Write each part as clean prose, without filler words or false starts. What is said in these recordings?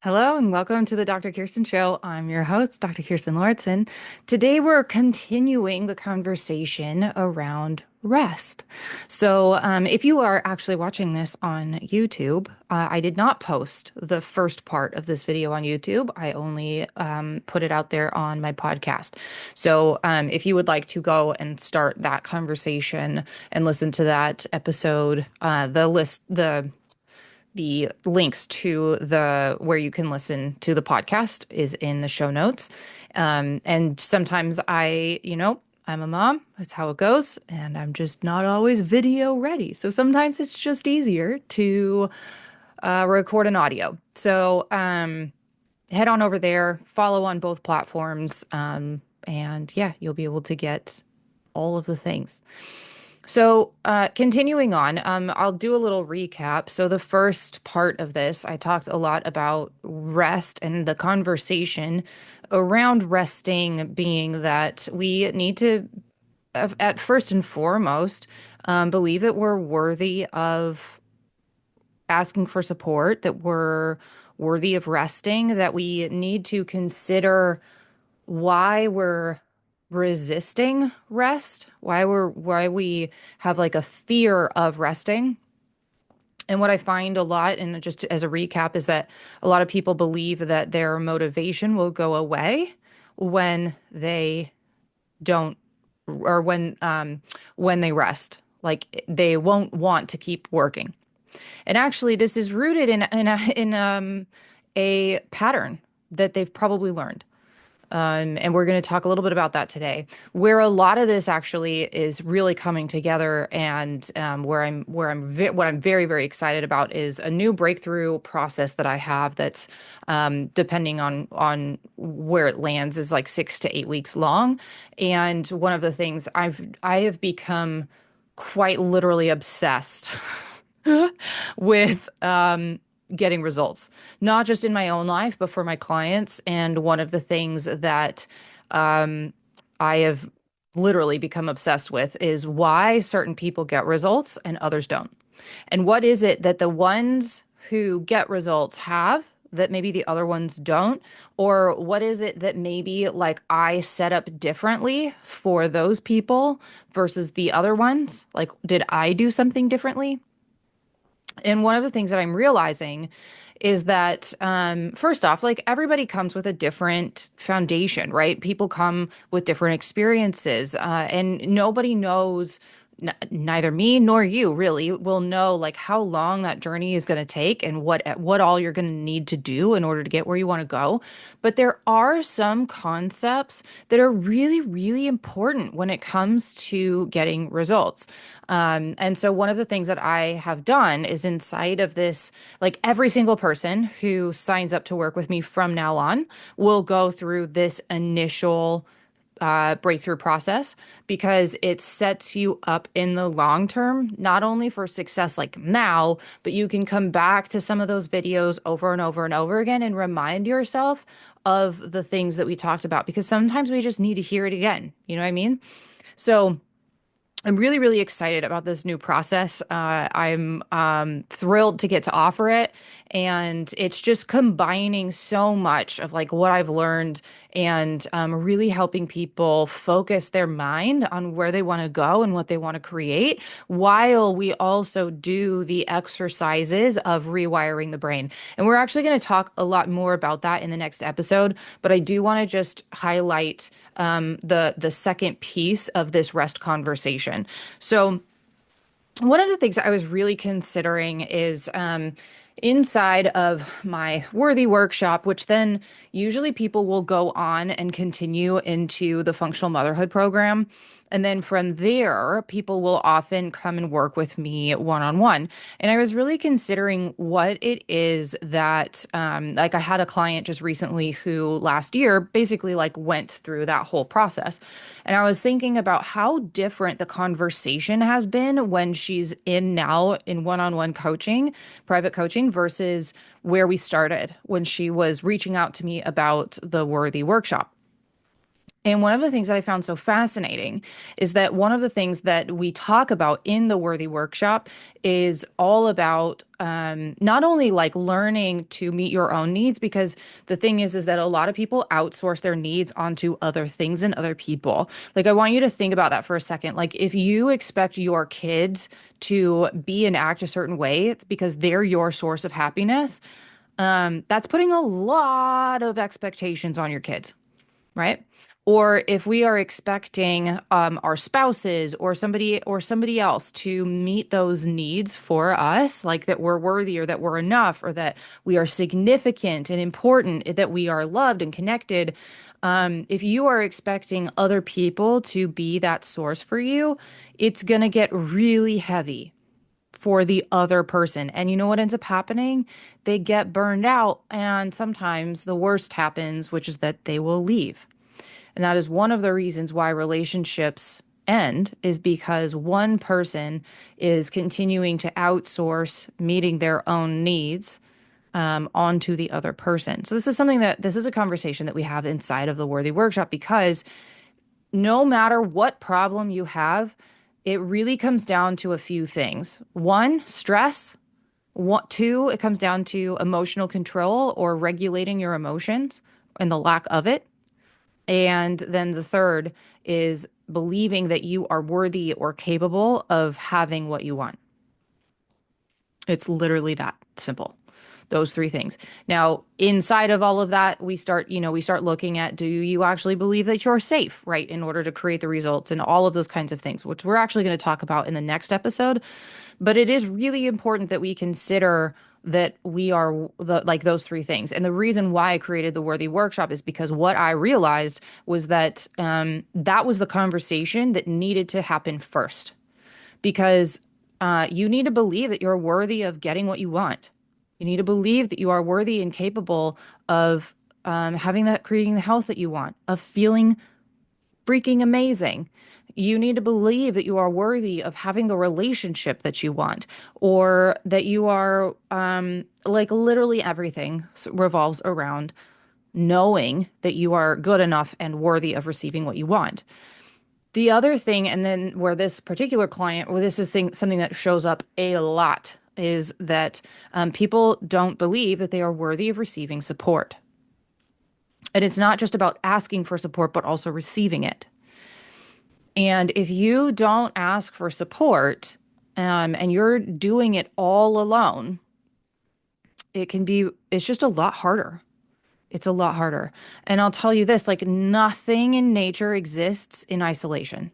Hello and welcome to the Doctor Kirstin Show. I'm your host, Dr. Kirstin Lauritsen. Today we're continuing the conversation around rest. If you are actually watching this on YouTube, I did not post the first part of this video on YouTube. I only put it out there on my podcast. If you would like to go and start that conversation and listen to that episode, the links to the where you can listen to the podcast is in the show notes. And sometimes I'm a mom. That's how it goes. And I'm just not always video ready. So sometimes it's just easier to record an audio. Head on over there, follow on both platforms. And yeah, you'll be able to get all of the things. Continuing on, I'll do a little recap. So the first part of this, I talked a lot about rest and the conversation around resting being that we need to, at first and foremost, believe that we're worthy of asking for support, that we're worthy of resting, that we need to consider why we're resisting rest, why we have like a fear of resting. And what I find a lot, and just as a recap, is that a lot of people believe that their motivation will go away when they don't, or when they rest. Like they won't want to keep working. And actually, this is rooted in a pattern that they've probably learned. And we're going to talk a little bit about that today, where a lot of this actually is really coming together, and what I'm very, very excited about is a new breakthrough process that I have that's depending on where it lands is like 6 to 8 weeks long. And one of the things I have become quite literally obsessed with getting results, not just in my own life, but for my clients. And one of the things that I have literally become obsessed with is why certain people get results and others don't. And what is it that the ones who get results have that maybe the other ones don't? Or what is it that maybe like I set up differently for those people versus the other ones? Like, did I do something differently? And one of the things that I'm realizing is that, first off, like everybody comes with a different foundation, right? People come with different experiences, and nobody knows, neither me nor you really will know like how long that journey is going to take and what all you're going to need to do in order to get where you want to go. But there are some concepts that are really, really important when it comes to getting results. And so one of the things that I have done is inside of this, like every single person who signs up to work with me from now on will go through this initial breakthrough process because it sets you up in the long term, not only for success like now, but you can come back to some of those videos over and over and over again and remind yourself of the things that we talked about because sometimes we just need to hear it again. You know what I mean? So I'm really, really excited about this new process. I'm thrilled to get to offer it. And it's just combining so much of like what I've learned and really helping people focus their mind on where they want to go and what they want to create, while we also do the exercises of rewiring the brain. And we're actually going to talk a lot more about that in the next episode. But I do want to just highlight the second piece of this rest conversation. So one of the things I was really considering is inside of my Worthy workshop, which then usually people will go on and continue into the functional motherhood program. And then from there, people will often come and work with me one-on-one. And I was really considering what it is that, like I had a client just recently who last year basically like went through that whole process. And I was thinking about how different the conversation has been when she's in now in one-on-one coaching, private coaching versus where we started when she was reaching out to me about the Worthy workshop. And one of the things that I found so fascinating is that one of the things that we talk about in the Worthy Workshop is all about not only like learning to meet your own needs, because the thing is that a lot of people outsource their needs onto other things and other people. Like I want you to think about that for a second. Like if you expect your kids to be and act a certain way because they're your source of happiness, that's putting a lot of expectations on your kids, right? Or if we are expecting our spouses or somebody else to meet those needs for us, like that we're worthy or that we're enough or that we are significant and important, that we are loved and connected. If you are expecting other people to be that source for you, it's gonna get really heavy for the other person. And you know what ends up happening? They get burned out, and sometimes the worst happens, which is that they will leave. And that is one of the reasons why relationships end, is because one person is continuing to outsource meeting their own needs onto the other person. So this is a conversation that we have inside of the Worthy Workshop, because no matter what problem you have, it really comes down to a few things. One, stress. Two, it comes down to emotional control or regulating your emotions and the lack of it. And then the third is believing that you are worthy or capable of having what you want. It's literally that simple. Those three things. Now, inside of all of that, we start looking at, do you actually believe that you're safe, right, in order to create the results and all of those kinds of things, which we're actually going to talk about in the next episode. But it is really important that we consider that we are like those three things. And the reason why I created the Worthy Workshop is because what I realized was that that was the conversation that needed to happen first. Because you need to believe that you're worthy of getting what you want. You need to believe that you are worthy and capable of creating the health that you want, of feeling freaking amazing. You need to believe that you are worthy of having the relationship that you want, or that you are like literally everything revolves around knowing that you are good enough and worthy of receiving what you want. The other thing, and then where this particular client, where this is something that shows up a lot, is that people don't believe that they are worthy of receiving support. And it's not just about asking for support, but also receiving it. And if you don't ask for support, and you're doing it all alone, it's just a lot harder. It's a lot harder. And I'll tell you this, like nothing in nature exists in isolation.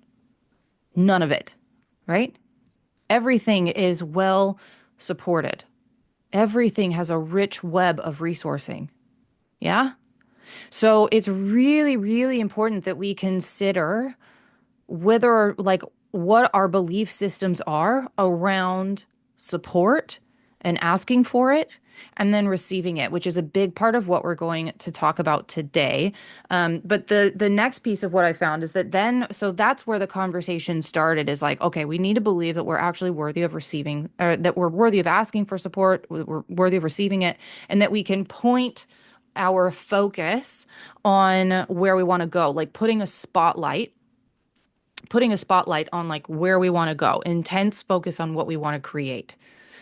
None of it, right? Everything is well supported. Everything has a rich web of resourcing. Yeah? So it's really, really important that we consider whether, like, what our belief systems are around support and asking for it and then receiving it, which is a big part of what we're going to talk about today. But the next piece of what I found is that so that's where the conversation started, is like, okay, we need to believe that we're actually worthy of receiving, or that we're worthy of asking for support, we're worthy of receiving it, and that we can point our focus on where we want to go, like putting a spotlight on like where we want to go, intense focus on what we want to create,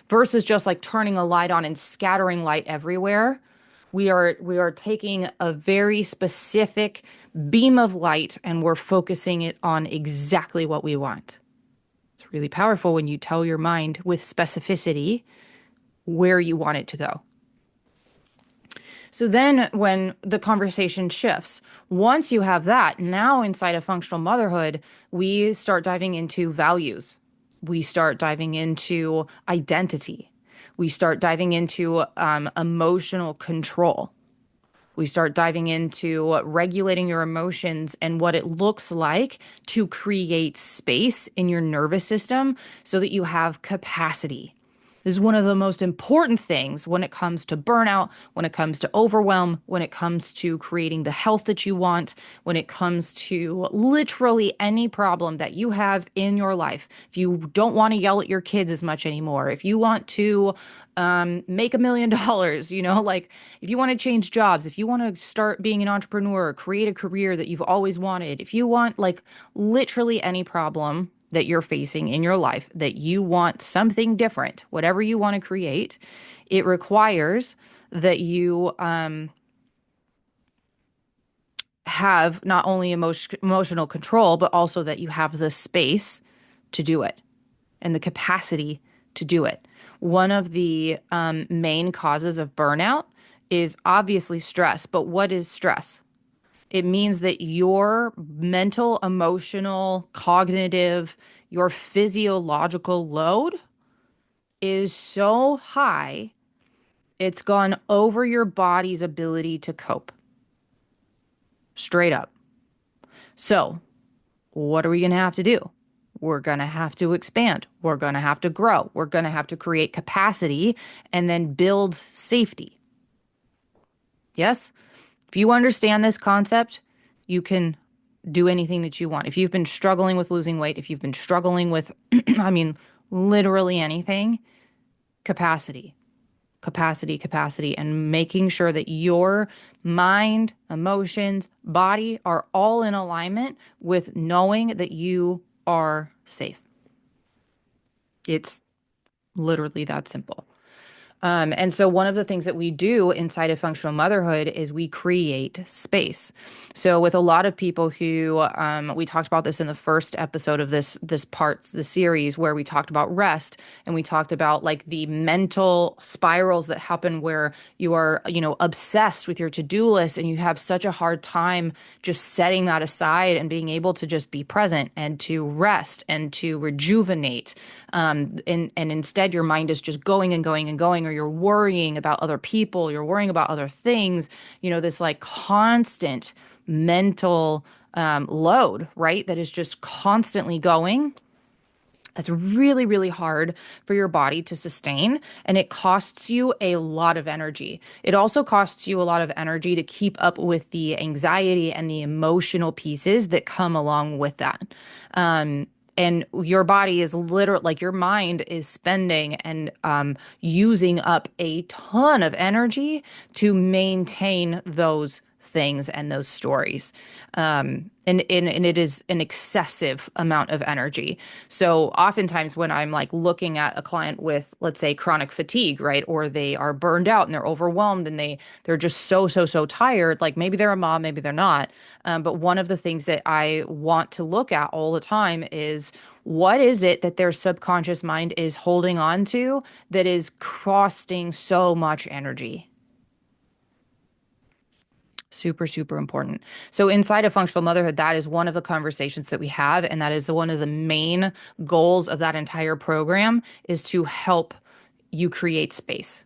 versus just like turning a light on and scattering light everywhere. We are taking a very specific beam of light and we're focusing it on exactly what we want. It's really powerful when you tell your mind with specificity where you want it to go. So then when the conversation shifts, once you have that, now inside of functional motherhood, we start diving into values. We start diving into identity. We start diving into emotional control. We start diving into regulating your emotions and what it looks like to create space in your nervous system so that you have capacity. This is one of the most important things when it comes to burnout, when it comes to overwhelm, when it comes to creating the health that you want, when it comes to literally any problem that you have in your life. If you don't want to yell at your kids as much anymore, if you want to make $1 million, like if you want to change jobs, if you want to start being an entrepreneur, create a career that you've always wanted, if you want like literally any problem that you're facing in your life, that you want something different, whatever you want to create, it requires that you have not only emotional control, but also that you have the space to do it and the capacity to do it. One of the main causes of burnout is obviously stress. But what is stress? It means that your mental, emotional, cognitive, your physiological load is so high, it's gone over your body's ability to cope. Straight up. So, what are we going to have to do? We're going to have to expand. We're going to have to grow. We're going to have to create capacity and then build safety. Yes? If you understand this concept, you can do anything that you want. If you've been struggling with losing weight, if you've been struggling with, I mean, literally anything, capacity, capacity, capacity, and making sure that your mind, emotions, body are all in alignment with knowing that you are safe. It's literally that simple. And so one of the things that we do inside of functional motherhood is we create space. So with a lot of people who, we talked about this in the first episode of the series where we talked about rest and we talked about like the mental spirals that happen where you are, obsessed with your to-do list and you have such a hard time just setting that aside and being able to just be present and to rest and to rejuvenate. And instead your mind is just going and going and going, or you're worrying about other people, you're worrying about other things, this like constant mental load, right? That is just constantly going. That's really, really hard for your body to sustain, and it costs you a lot of energy. It also costs you a lot of energy to keep up with the anxiety and the emotional pieces that come along with that. And your body is literally like your mind is spending and using up a ton of energy to maintain those things and those stories. And it is an excessive amount of energy. So oftentimes when I'm like looking at a client with, let's say, chronic fatigue, right? Or they are burned out and they're overwhelmed and they're just so tired. Like maybe they're a mom, maybe they're not. But one of the things that I want to look at all the time is what is it that their subconscious mind is holding on to that is costing so much energy? Super, super important. So inside of functional motherhood, that is one of the conversations that we have, and that is one of the main goals of that entire program is to help you create space.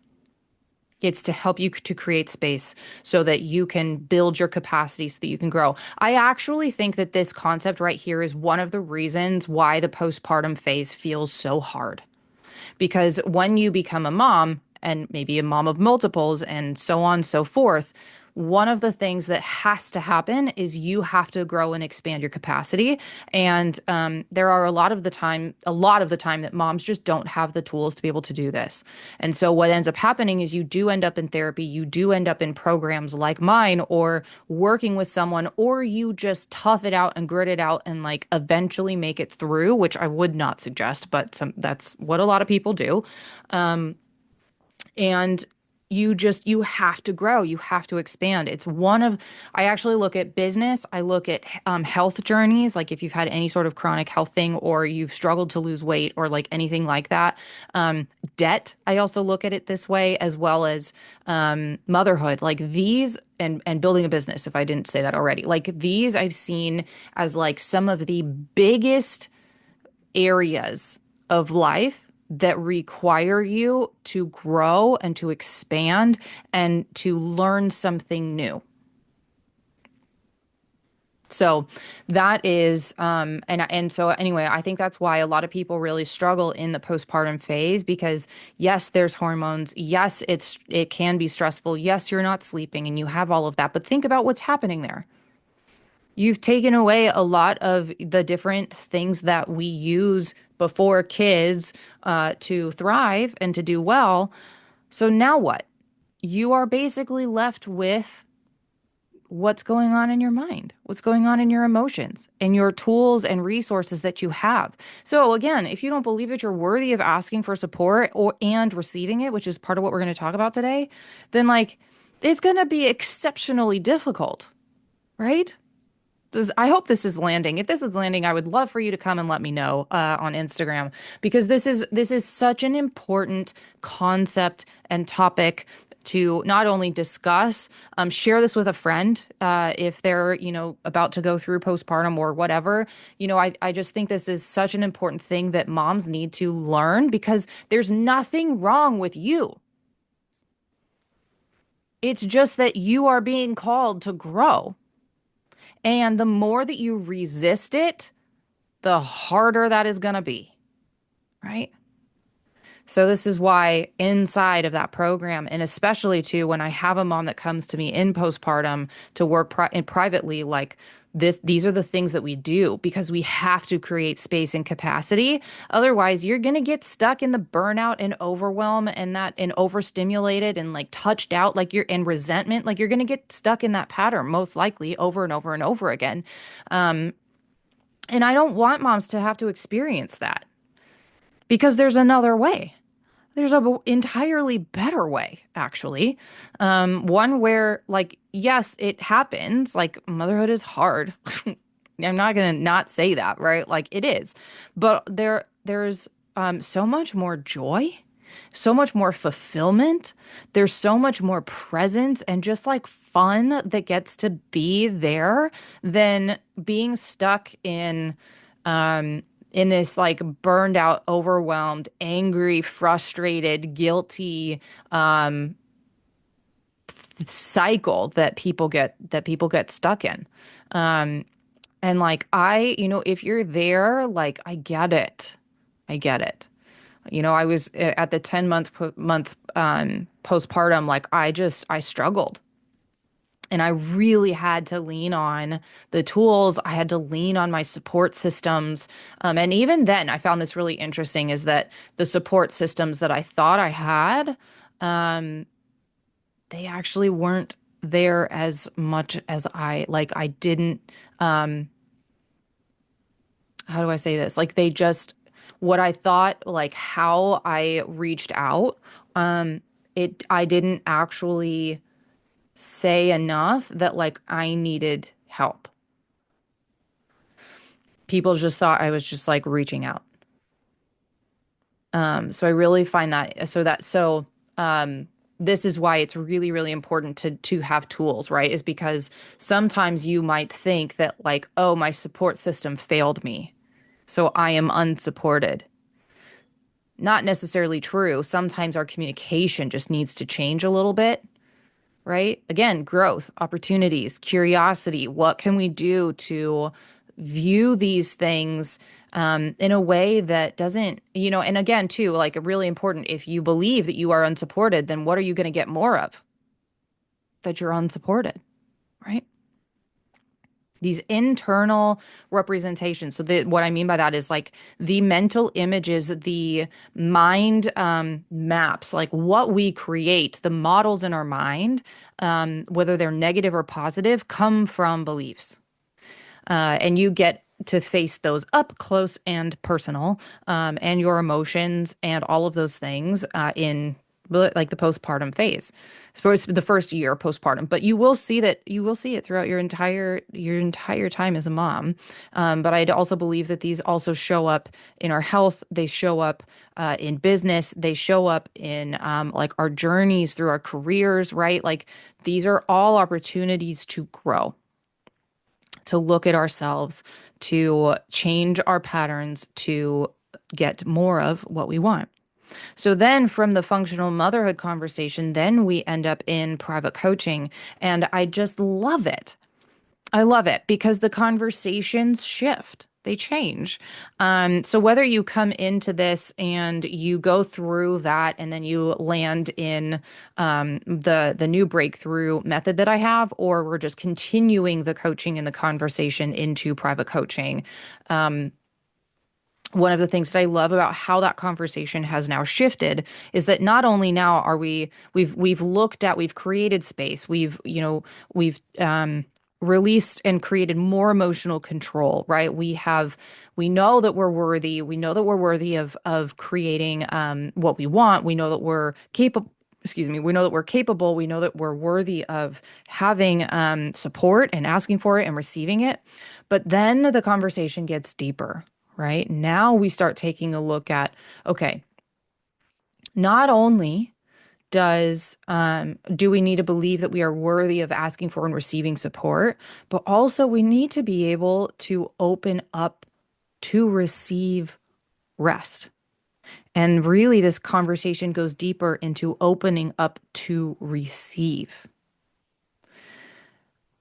It's to help you to create space so that you can build your capacity so that you can grow. I actually think that this concept right here is one of the reasons why the postpartum phase feels so hard. Because when you become a mom, and maybe a mom of multiples and so on and so forth, one of the things that has to happen is you have to grow and expand your capacity. And there are a lot of the time that moms just don't have the tools to be able to do this. And so what ends up happening is you do end up in therapy, you do end up in programs like mine or working with someone, or you just tough it out and grit it out and like eventually make it through, which I would not suggest, but that's what a lot of people do. And you have to grow, you have to expand. I actually look at business, I look at health journeys, like if you've had any sort of chronic health thing or you've struggled to lose weight or like anything like that. Debt, I also look at it this way, as well as motherhood, like these, and building a business, if I didn't say that already. Like these I've seen as like some of the biggest areas of life that require you to grow and to expand and to learn something new. So that is, and so anyway, I think that's why a lot of people really struggle in the postpartum phase because yes, there's hormones. Yes, it can be stressful. Yes, you're not sleeping and you have all of that, but think about what's happening there. You've taken away a lot of the different things that we use before kids to thrive and to do well. So now what? You are basically left with what's going on in your mind, what's going on in your emotions, and your tools and resources that you have. So again, if you don't believe that you're worthy of asking for support or and receiving it, which is part of what we're going to talk about today, then like it's going to be exceptionally difficult, right? I hope this is landing. If this is landing, I would love for you to come and let me know on Instagram because this is such an important concept and topic to not only discuss, share this with a friend if they're about to go through postpartum or whatever. I just think this is such an important thing that moms need to learn because there's nothing wrong with you. It's just that you are being called to grow. And the more that you resist it, the harder that is going to be, right? So this is why inside of that program, and especially too, when I have a mom that comes to me in postpartum to work privately, like these are the things that we do because we have to create space and capacity. Otherwise, you're going to get stuck in the burnout and overwhelm and overstimulated and like touched out, like you're in resentment, like you're going to get stuck in that pattern most likely over and over and over again. And I don't want moms to have to experience that because there's another way. There's a entirely better way, actually. One where, like, yes, it happens. Like, motherhood is hard. I'm not gonna not say that, right? Like, it is, but there's so much more joy, so much more fulfillment. There's so much more presence and just like fun that gets to be there than being stuck in this like burned out, overwhelmed, angry, frustrated, guilty cycle that people get stuck in. Um, and like if you're there, like I get it. I get it. I was at the 10 month postpartum, like I struggled. And I really had to lean on the tools. I had to lean on my support systems. And even then, I found this really interesting is that the support systems that I thought I had, um, they actually weren't there as much as I didn't, um, how do I say this? Like they just, what I thought, like how I reached out, I didn't actually say enough that like I needed help. People just thought I was just like reaching out. So I really find that this is why it's really, really important to have tools, right? Is because sometimes you might think that like, oh, my support system failed me, so I am unsupported. Not necessarily true. Sometimes our communication just needs to change a little bit, right? Again, growth, opportunities, curiosity. What can we do to view these things in a way that doesn't, and again, too, like really important, if you believe that you are unsupported, then what are you going to get more of? That you're unsupported, right? These internal representations. So what I mean by that is like the mental images, the mind maps, like what we create, the models in our mind, whether they're negative or positive, come from beliefs. And you get to face those up close and personal, and your emotions and all of those things in like the postpartum phase. So it's the first year postpartum, but you will see it throughout your entire time as a mom. But I also believe that these also show up in our health. They show up in business. They show up in like our journeys through our careers, right? Like these are all opportunities to grow, to look at ourselves, to change our patterns, to get more of what we want. So then from the functional motherhood conversation, then we end up in private coaching. And I just love it. I love it because the conversations shift. They change. So whether you come into this and you go through that and then you land in the new breakthrough method that I have, or we're just continuing the coaching and the conversation into private coaching, one of the things that I love about how that conversation has now shifted is that not only now are we've looked at, we've created space, we've released and created more emotional control, right? We know that we're worthy, we know that we're worthy of creating what we want, we know that we're capable. Excuse me. We know that we're capable. We know that we're worthy of having support and asking for it and receiving it. But then the conversation gets deeper, right? Now we start taking a look at, okay, not only do we need to believe that we are worthy of asking for and receiving support, but also we need to be able to open up to receive rest. And really, this conversation goes deeper into opening up to receive.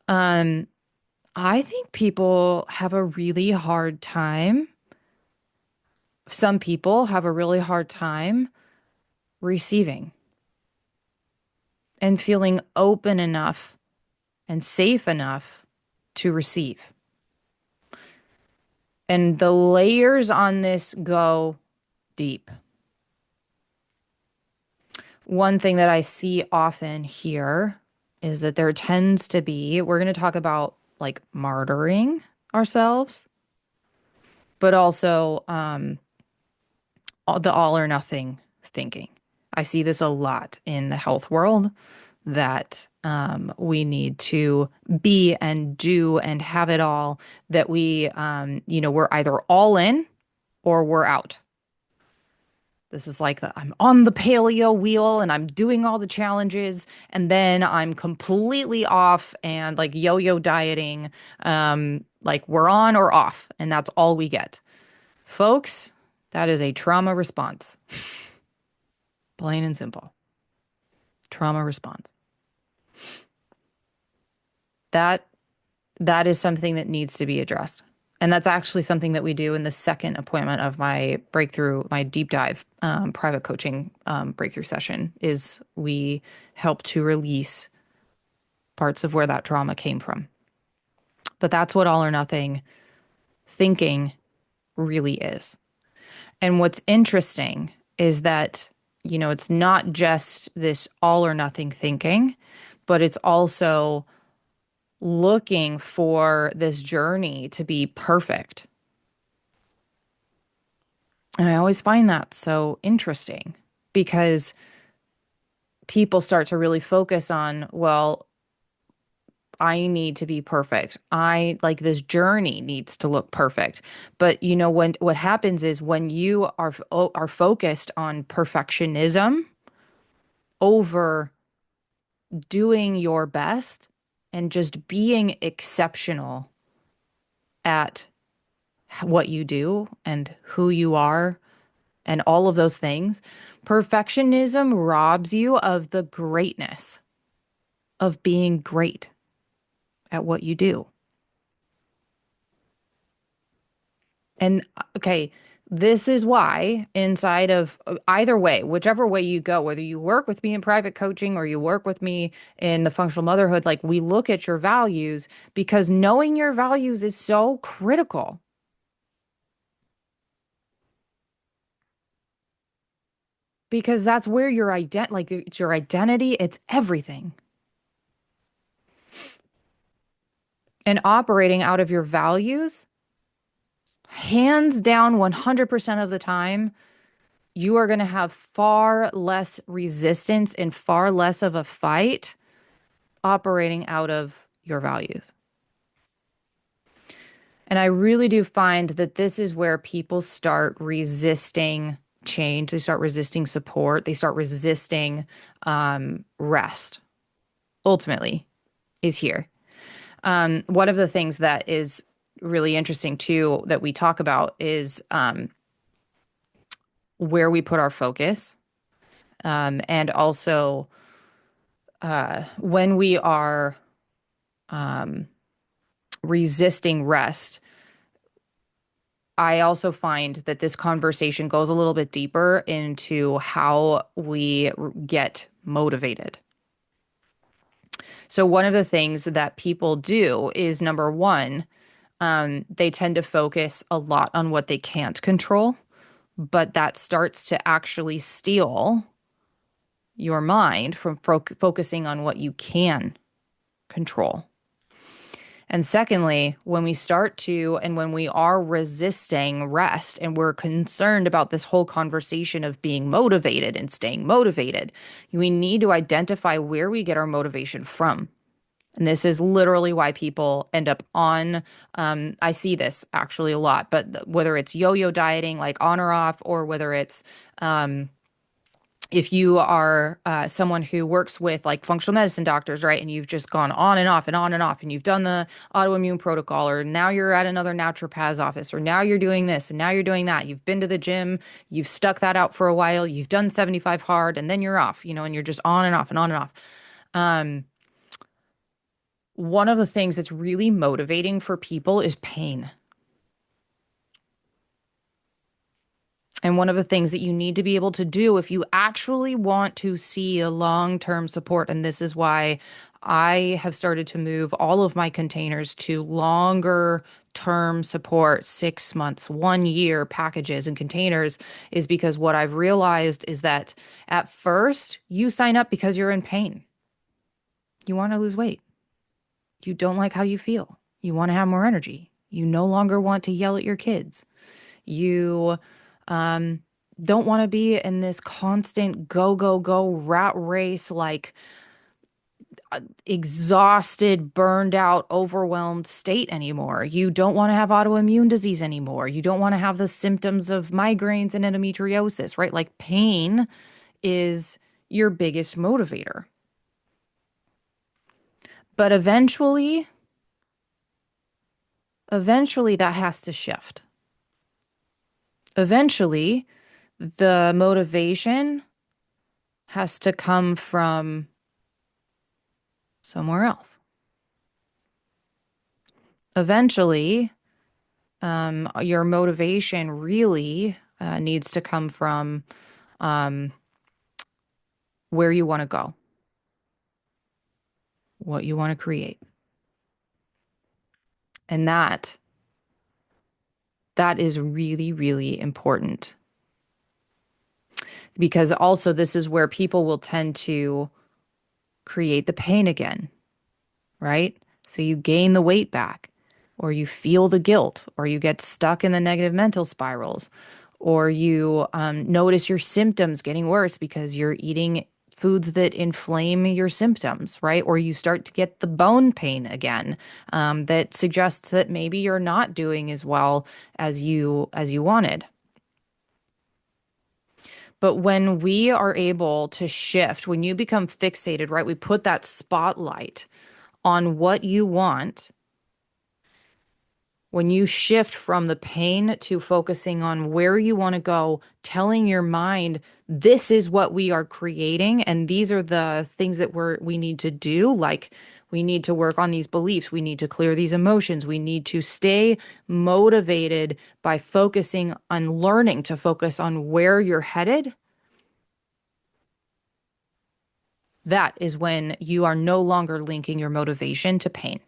I think people have a really hard time. Some people have a really hard time receiving and feeling open enough and safe enough to receive. And the layers on this go deep. One thing that I see often here is that there tends to be, we're going to talk about like martyring ourselves, but also the all or nothing thinking. I see this a lot in the health world that we need to be and do and have it all, that we're either all in or we're out. This is like I'm on the paleo wheel and I'm doing all the challenges and then I'm completely off and like yo-yo dieting, like we're on or off and that's all we get. Folks, that is a trauma response. Plain and simple. Trauma response. That that is something that needs to be addressed. And that's actually something that we do in the second appointment of my breakthrough, my deep dive private coaching breakthrough session is we help to release parts of where that trauma came from. But that's what all or nothing thinking really is. And what's interesting is that, it's not just this all or nothing thinking, but it's also looking for this journey to be perfect. And I always find that so interesting because people start to really focus on, well, I need to be perfect. I like this journey needs to look perfect. But when what happens is when you are focused on perfectionism over doing your best and just being exceptional at what you do and who you are and all of those things, perfectionism robs you of the greatness of being great at what you do. And okay, this is why inside of either way, whichever way you go, whether you work with me in private coaching or you work with me in the functional motherhood, like we look at your values because knowing your values is so critical. Because that's where it's your identity, it's everything. And operating out of your values, hands down 100% of the time, you are going to have far less resistance and far less of a fight operating out of your values. And I really do find that this is where people start resisting change. They start resisting support. They start resisting rest, ultimately, is here. One of the things that is really interesting, too, that we talk about is where we put our focus. And also when we are resisting rest, I also find that this conversation goes a little bit deeper into how we get motivated. So, one of the things that people do is number one, they tend to focus a lot on what they can't control, but that starts to actually steal your mind from focusing on what you can control. And secondly, when we start to, and when we are resisting rest and we're concerned about this whole conversation of being motivated and staying motivated, we need to identify where we get our motivation from. And this is literally why people end up on, I see this actually a lot, but whether it's yo-yo dieting, like on or off, or whether it's, if you are someone who works with like functional medicine doctors, right? And you've just gone on and off and on and off, and you've done the autoimmune protocol, or now you're at another naturopath's office, or now you're doing this and now you're doing that. You've been to the gym, you've stuck that out for a while, you've done 75 hard, and then you're off, and you're just on and off and on and off. One of the things that's really motivating for people is pain. And one of the things that you need to be able to do if you actually want to see a long-term support, and this is why I have started to move all of my containers to longer term support, 6 months, 1 year packages and containers, is because what I've realized is that at first you sign up because you're in pain. You want to lose weight. You don't like how you feel. You want to have more energy. You no longer want to yell at your kids. You don't want to be in this constant go, go, go rat race, like exhausted, burned out, overwhelmed state anymore. You don't want to have autoimmune disease anymore. You don't want to have the symptoms of migraines and endometriosis, right? Like pain is your biggest motivator. But eventually that has to shift. Eventually, the motivation has to come from somewhere else. Eventually, your motivation really needs to come from where you want to go, what you want to create. And that is really, really important. Because also this is where people will tend to create the pain again, right? So you gain the weight back, or you feel the guilt, or you get stuck in the negative mental spirals, or you notice your symptoms getting worse because you're eating foods that inflame your symptoms, right? Or you start to get the bone pain again, that suggests that maybe you're not doing as well as you wanted. But when we are able to shift, when you become fixated, right, we put that spotlight on what you want. When you shift from the pain to focusing on where you want to go, telling your mind, this is what we are creating, and these are the things that we need to do, like we need to work on these beliefs, we need to clear these emotions, we need to stay motivated by focusing on learning to focus on where you're headed. That is when you are no longer linking your motivation to pain.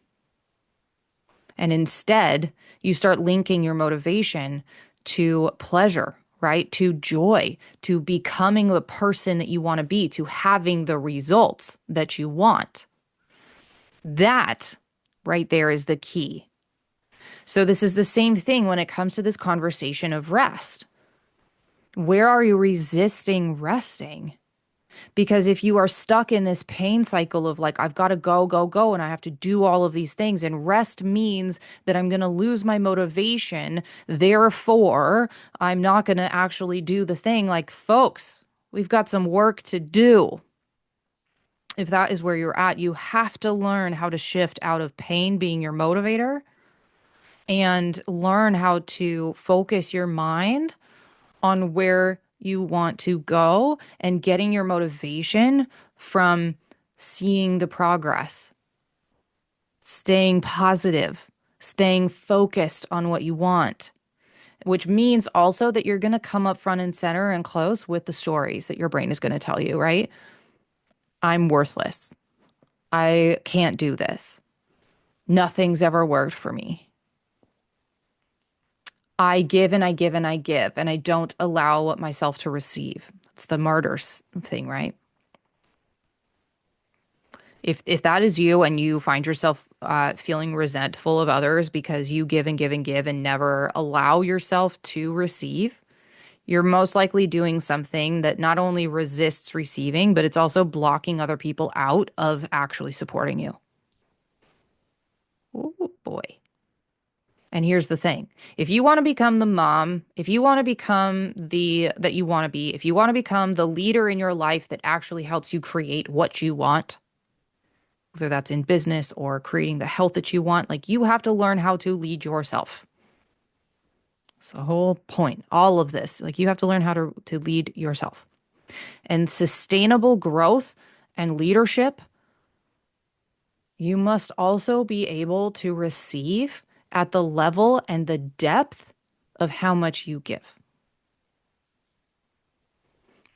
And instead, you start linking your motivation to pleasure, right? To joy, to becoming the person that you want to be, to having the results that you want. That right there is the key. So this is the same thing when it comes to this conversation of rest. Where are you resisting resting? Because if you are stuck in this pain cycle of like, I've got to go, go, go, and I have to do all of these things, and rest means that I'm going to lose my motivation, therefore, I'm not going to actually do the thing. Like, folks, we've got some work to do. If that is where you're at, you have to learn how to shift out of pain being your motivator and learn how to focus your mind on where you want to go and getting your motivation from seeing the progress, staying positive, staying focused on what you want, which means also that you're going to come up front and center and close with the stories that your brain is going to tell you, right? I'm worthless. I can't do this. Nothing's ever worked for me. I give and I give and I give, and I don't allow myself to receive. It's the martyrs thing, right? If that is you and you find yourself feeling resentful of others because you give and give and give and never allow yourself to receive, you're most likely doing something that not only resists receiving, but it's also blocking other people out of actually supporting you. Oh boy. And here's the thing. If you want to become the mom, if you want to become the that you want to be, if you want to become the leader in your life that actually helps you create what you want, whether that's in business or creating the health that you want, like you have to learn how to lead yourself. It's the whole point. All of this, like you have to learn how to lead yourself. And sustainable growth and leadership, you must also be able to receive at the level and the depth of how much you give.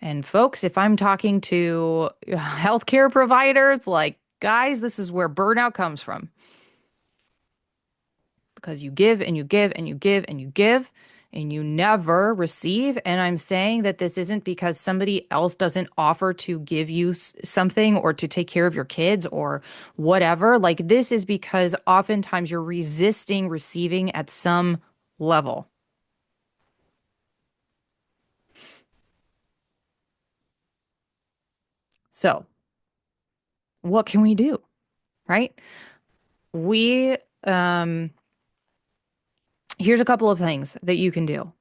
And folks, if I'm talking to healthcare providers, like, guys, this is where burnout comes from. Because you give and you give and you give and you give and you never receive. And I'm saying that this isn't because somebody else doesn't offer to give you something or to take care of your kids or whatever. Like, this is because oftentimes you're resisting receiving at some level. So, what can we do? Right? We, um, Here's a couple of things that you can do.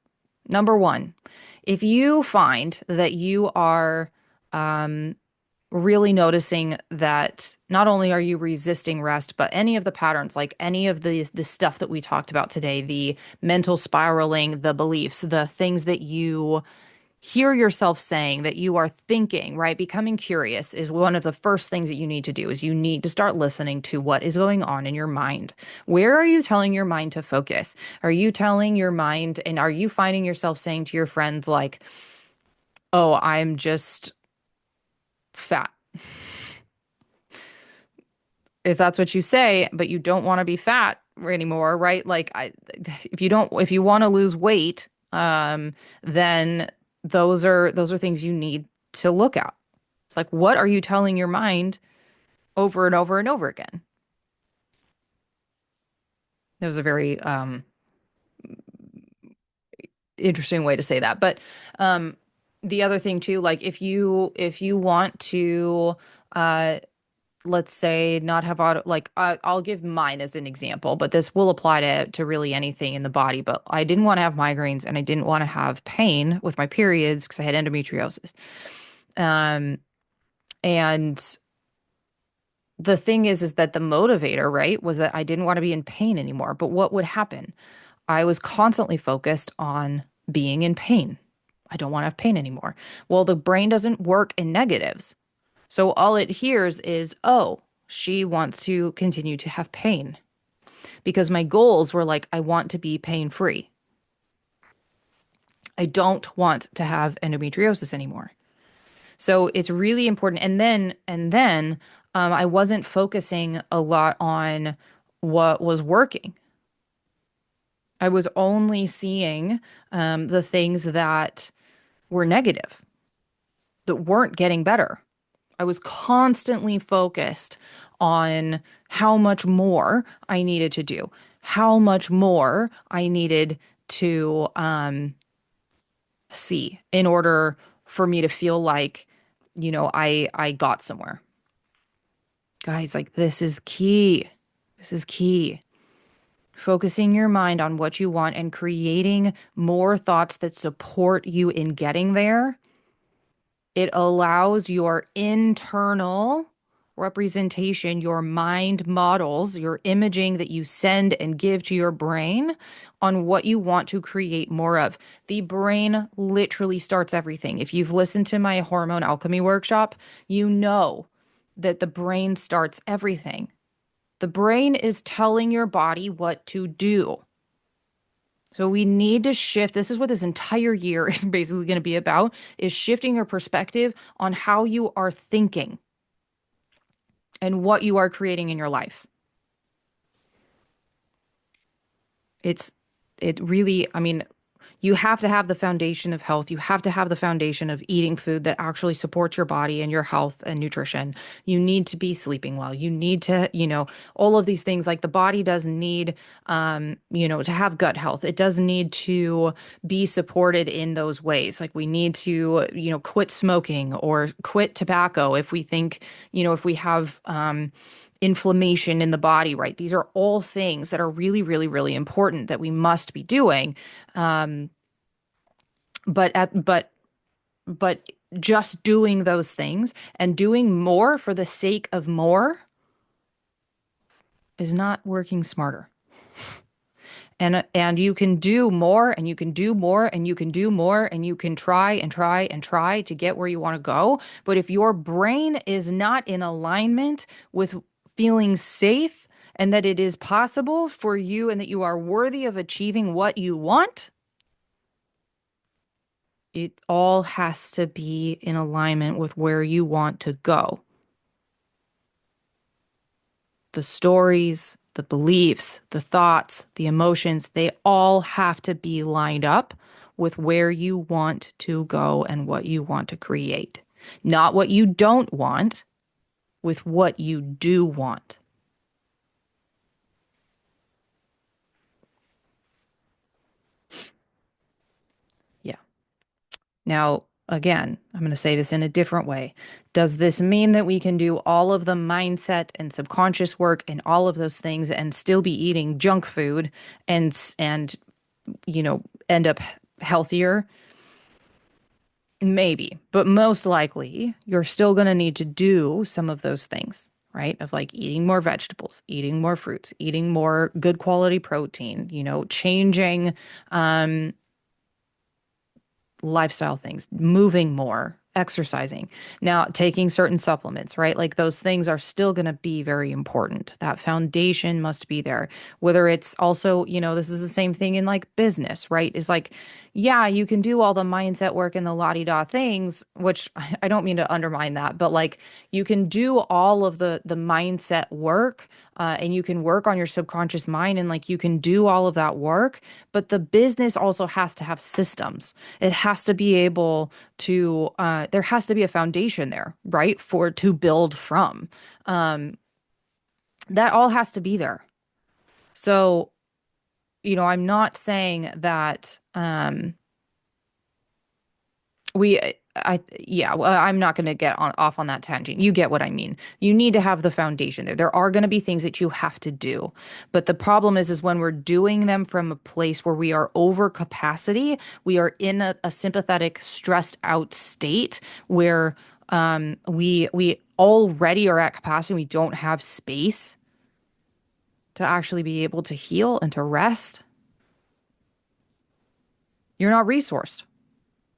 Number one, if you find that you are really noticing that not only are you resisting rest, but any of the patterns, like any of the stuff that we talked about today, the mental spiraling, the beliefs, the things that you hear yourself saying, that you are thinking, right? Becoming curious is one of the first things that you need to do is you need to start listening to what is going on in your mind. Where are you telling your mind to focus? Are you telling your mind and are you finding yourself saying to your friends like, "Oh, I'm just fat." If that's what you say, but you don't want to be fat anymore, right? If you want to lose weight, then those are things you need to look at. It's like, what are you telling your mind over and over and over again? That was a very interesting way to say that. But the other thing too, like if you want to uh let's say not have auto like I'll give mine as an example, but this will apply to really anything in the body. But I didn't want to have migraines and I didn't want to have pain with my periods because I had endometriosis. Um, and the thing is that the motivator, right, was that I didn't want to be in pain anymore. But what would happen? I was constantly focused on being in pain. I don't want to have pain anymore. Well, the brain doesn't work in negatives. So all it hears is, oh, she wants to continue to have pain because my goals were like, I want to be pain free. I don't want to have endometriosis anymore. So it's really important. And then, I wasn't focusing a lot on what was working. I was only seeing the things that were negative, that weren't getting better. I was constantly focused on how much more I needed to do, how much more I needed to see in order for me to feel like, I got somewhere. Guys, like this is key. This is key. Focusing your mind on what you want and creating more thoughts that support you in getting there. It allows your internal representation, your mind models, your imaging that you send and give to your brain on what you want to create more of. The brain literally starts everything. If you've listened to my hormone alchemy workshop, you know that the brain starts everything. The brain is telling your body what to do. So we need to shift. This is what this entire year is basically going to be about, is shifting your perspective on how you are thinking and what you are creating in your life. It's it really, I mean, you have to have the foundation of health. You have to have the foundation of eating food that actually supports your body and your health and nutrition. You need to be sleeping well. You need to, all of these things, like the body does need, to have gut health. It does need to be supported in those ways. Like we need to, quit smoking or quit tobacco if we think, if we have, inflammation in the body, right? These are all things that are really, really, really important that we must be doing. Um, but at but just doing those things and doing more for the sake of more is not working smarter. And you can do more and you can do more and you can do more and you can try and try and try to get where you want to go. But if your brain is not in alignment with feeling safe and that it is possible for you and that you are worthy of achieving what you want, it all has to be in alignment with where you want to go. The stories, the beliefs, the thoughts, the emotions, they all have to be lined up with where you want to go and what you want to create. Not what you don't want, with what you do want. Yeah. Now, again, I'm going to say this in a different way. Does this mean that we can do all of the mindset and subconscious work and all of those things and still be eating junk food and end up healthier? Maybe, but most likely you're still going to need to do some of those things, right? Of like eating more vegetables, eating more fruits, eating more good quality protein, changing um, lifestyle things, moving more, exercising. Now, taking certain supplements, right? Like those things are still going to be very important. That foundation must be there. Whether it's also, this is the same thing in like business, right? Is like, yeah, you can do all the mindset work and the la-di-da things, which I don't mean to undermine that, but like you can do all of the mindset work, and you can work on your subconscious mind and like you can do all of that work, but the business also has to have systems. It has to be able to, there has to be a foundation there, right? For to build from. Um, that all has to be there. So, I'm not saying that, we I yeah, well, I'm not going to get on off on that tangent. You get what I mean. You need to have the foundation there. There are going to be things that you have to do. But the problem is when we're doing them from a place where we are over capacity, we are in a sympathetic, stressed out state where we already are at capacity. We don't have space to actually be able to heal and to rest. You're not resourced.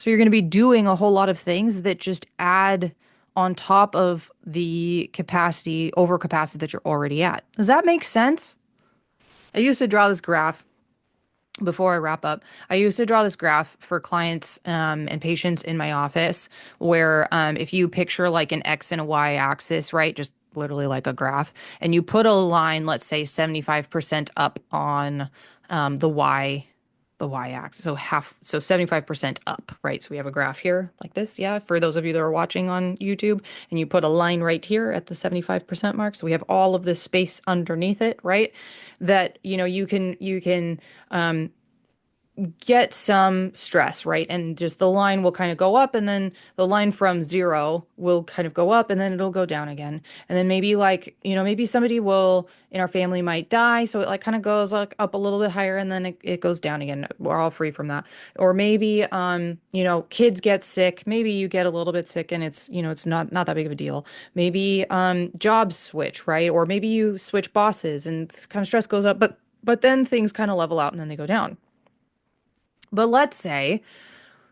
So you're going to be doing a whole lot of things that just add on top of the capacity, overcapacity that you're already at. Does that make sense? I used to draw this graph before I wrap up. I used to draw this graph for clients and patients in my office where if you picture like an X and a Y axis, right? Just literally like a graph, and you put a line, let's say 75% up on the Y axis. So 75% up, right? So we have a graph here like this. Yeah. For those of you that are watching on YouTube, and you put a line right here at the 75% mark. So we have all of this space underneath it, right? That, you can get some stress, right? And just the line will kind of go up, and then the line from zero will kind of go up, and then it'll go down again. And then maybe like, maybe somebody will in our family might die. So it like kind of goes like up a little bit higher and then it goes down again. We're all free from that. Or maybe, kids get sick. Maybe you get a little bit sick and it's not that big of a deal. Maybe, jobs switch, right? Or maybe you switch bosses and kind of stress goes up, but then things kind of level out and then they go down. But let's say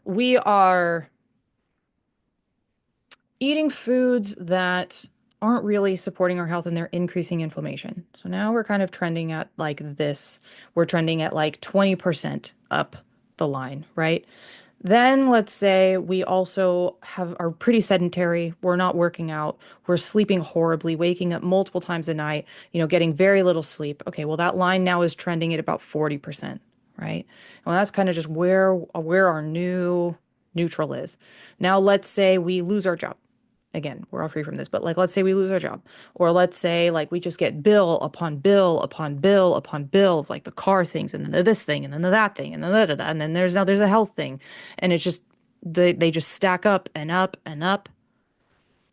we are eating foods that aren't really supporting our health and they're increasing inflammation. So now we're kind of trending at like this. We're trending at like 20% up the line, right? Then let's say we also are pretty sedentary. We're not working out. We're sleeping horribly, waking up multiple times a night, getting very little sleep. Okay, well that line now is trending at about 40%, right? Well, that's kind of just where our new neutral is. Now let's say we lose our job. Again, we're all free from this, but like let's say we lose our job, or let's say like we just get bill upon bill upon bill upon bill of like the car things, and then this thing, and then that thing, and then and then there's a health thing, and it's just they just stack up and up and up.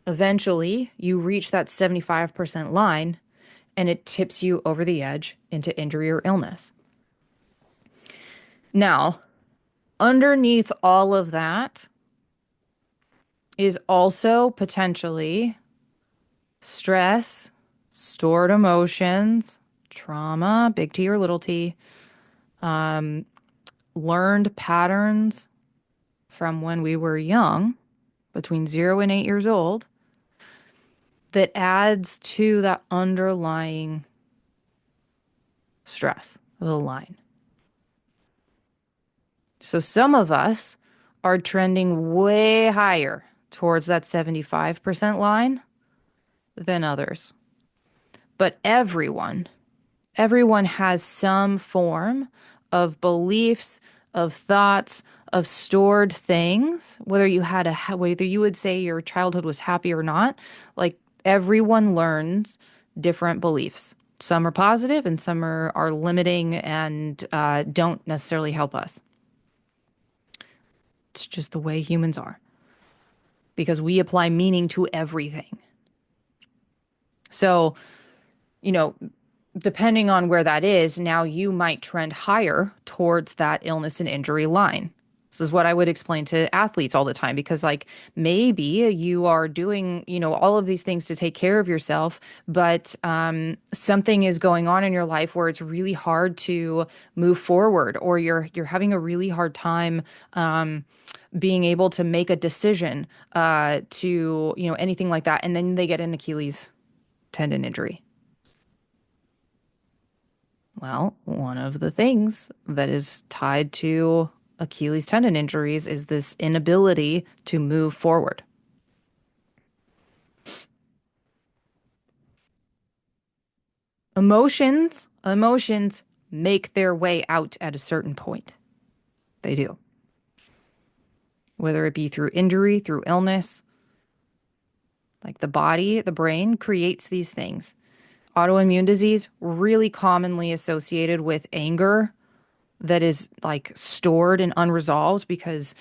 Eventually, you reach that 75% line, and it tips you over the edge into injury or illness. Now, underneath all of that is also potentially stress, stored emotions, trauma, big T or little t, learned patterns from when we were young, between 0 and 8 years old, that adds to that underlying stress of the line. So some of us are trending way higher towards that 75% line than others. But everyone has some form of beliefs, of thoughts, of stored things, whether you would say your childhood was happy or not, like everyone learns different beliefs. Some are positive and some are limiting and don't necessarily help us. It's just the way humans are because we apply meaning to everything. So, you know, depending on where that is, now you might trend higher towards that illness and injury line. This is what I would explain to athletes all the time because, like, maybe you are doing, all of these things to take care of yourself, but something is going on in your life where it's really hard to move forward, or you're having a really hard time being able to make a decision anything like that, and then they get an Achilles tendon injury. Well, one of the things that is tied to Achilles tendon injuries is this inability to move forward. Emotions make their way out at a certain point. They do. Whether it be through injury, through illness, like the brain creates these things. Autoimmune disease, really commonly associated with anger that is like stored and unresolved because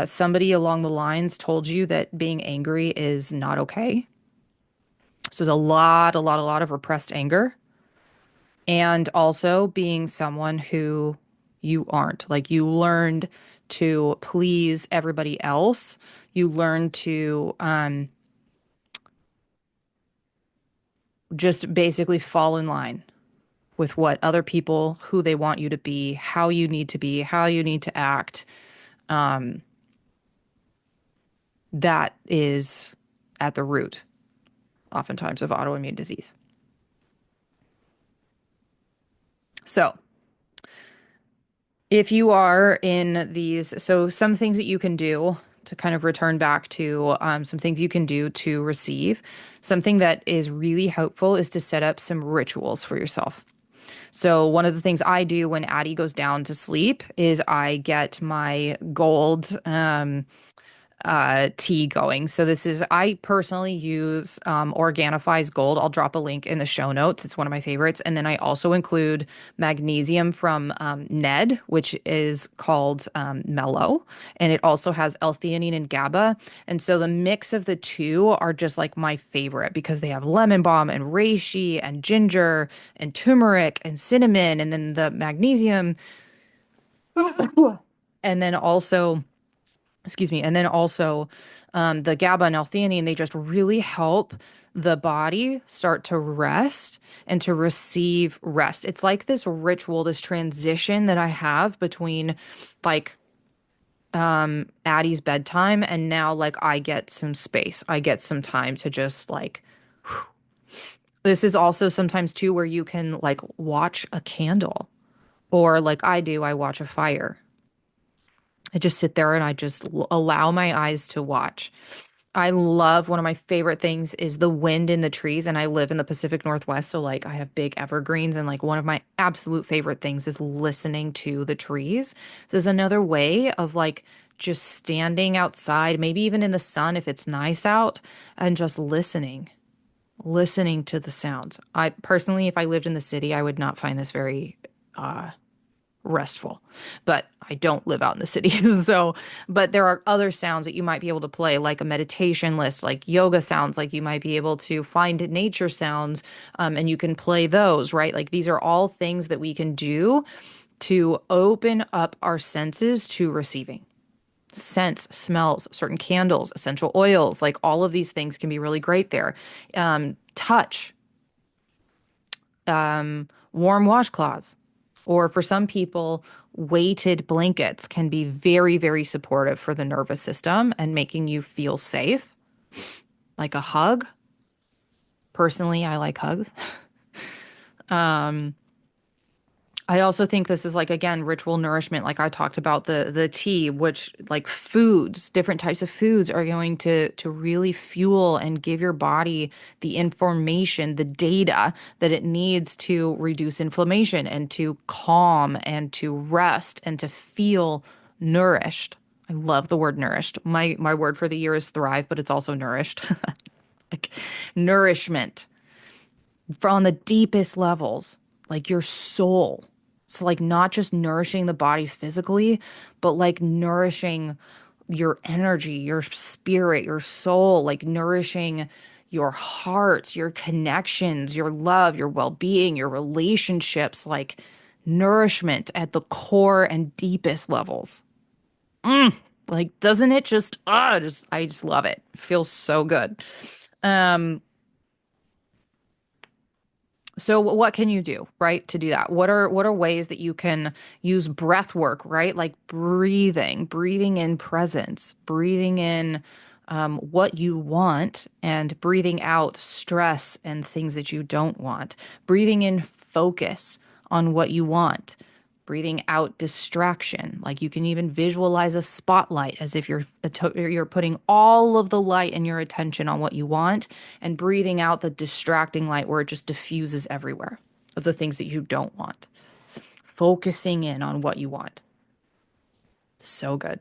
somebody along the lines told you that being angry is not okay. So there's a lot of repressed anger. And also being someone who you aren't. Like you learned to please everybody else. You learned to just basically fall in line with what other people, who they want you to be, how you need to be, how you need to act. That is at the root, oftentimes, of autoimmune disease. So, if you are in these, so some things that you can do to kind of return back to some things you can do to receive, something that is really helpful is to set up some rituals for yourself. So one of the things I do when Addie goes down to sleep is I get my gold tea going. So I personally use Organifi's Gold. I'll drop a link in the show notes. It's one of my favorites. And then I also include magnesium from Ned, which is called Mellow. And it also has L-theanine and GABA. And so the mix of the two are just like my favorite because they have lemon balm and reishi and ginger and turmeric and cinnamon, and then the magnesium. And then also the GABA and L-theanine, they just really help the body start to rest and to receive rest. It's like this ritual, this transition that I have between like Addie's bedtime and now like I get some space. I get some time to just like This is also sometimes too where you can like watch a candle, or like I do, I watch a fire. I just sit there and I just allow my eyes to watch. I love, one of my favorite things is the wind in the trees, and I live in the Pacific Northwest, so like I have big evergreens, and like one of my absolute favorite things is listening to the trees. This is another way of like just standing outside, maybe even in the sun if it's nice out, and just listening to the sounds. I personally, if I lived in the city, I would not find this very restful. But I don't live out in the city. So, but there are other sounds that you might be able to play, like a meditation list, like yoga sounds, like you might be able to find nature sounds, and you can play those, right? Like these are all things that we can do to open up our senses to receiving. Scents, smells, certain candles, essential oils, like all of these things can be really great there. Touch, warm washcloths, or for some people, weighted blankets can be very, very supportive for the nervous system and making you feel safe. Like a hug. Personally, I like hugs. I also think this is like, again, ritual nourishment. Like I talked about the tea, which like foods, different types of foods are going to really fuel and give your body the information, the data that it needs to reduce inflammation and to calm and to rest and to feel nourished. I love the word nourished. My word for the year is thrive, but it's also nourished. Like nourishment for on the deepest levels, like your soul. It's like not just nourishing the body physically, but like nourishing your energy, your spirit, your soul, like nourishing your hearts, your connections, your love, your well being, your relationships, like nourishment at the core and deepest levels. Like, doesn't it just, I just love it. It feels so good. Um, So what can you do, right, to do that? What are ways that you can use breath work, right? Like breathing in presence, breathing in what you want, and breathing out stress and things that you don't want. Breathing in focus on what you want. Breathing out distraction. Like you can even visualize a spotlight as if you're putting all of the light and your attention on what you want, and breathing out the distracting light where it just diffuses everywhere of the things that you don't want. Focusing in on what you want. So good.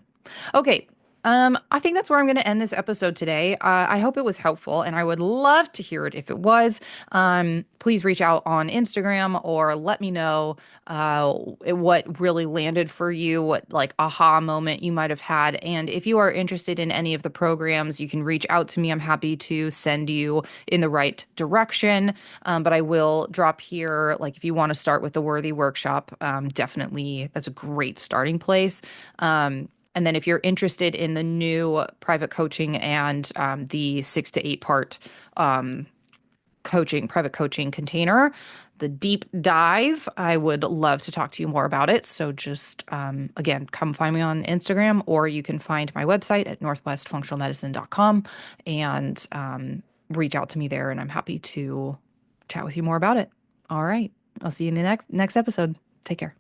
Okay. I think that's where I'm going to end this episode today. I hope it was helpful, and I would love to hear it if it was. Please reach out on Instagram or let me know what really landed for you, what like aha moment you might have had. And if you are interested in any of the programs, you can reach out to me. I'm happy to send you in the right direction. But I will drop here, like if you want to start with the Worthy Workshop, definitely that's a great starting place. And then if you're interested in the new private coaching and the 6 to 8 part private coaching container, the deep dive, I would love to talk to you more about it. So just, again, come find me on Instagram, or you can find my website at northwestfunctionalmedicine.com and reach out to me there. And I'm happy to chat with you more about it. All right. I'll see you in the next episode. Take care.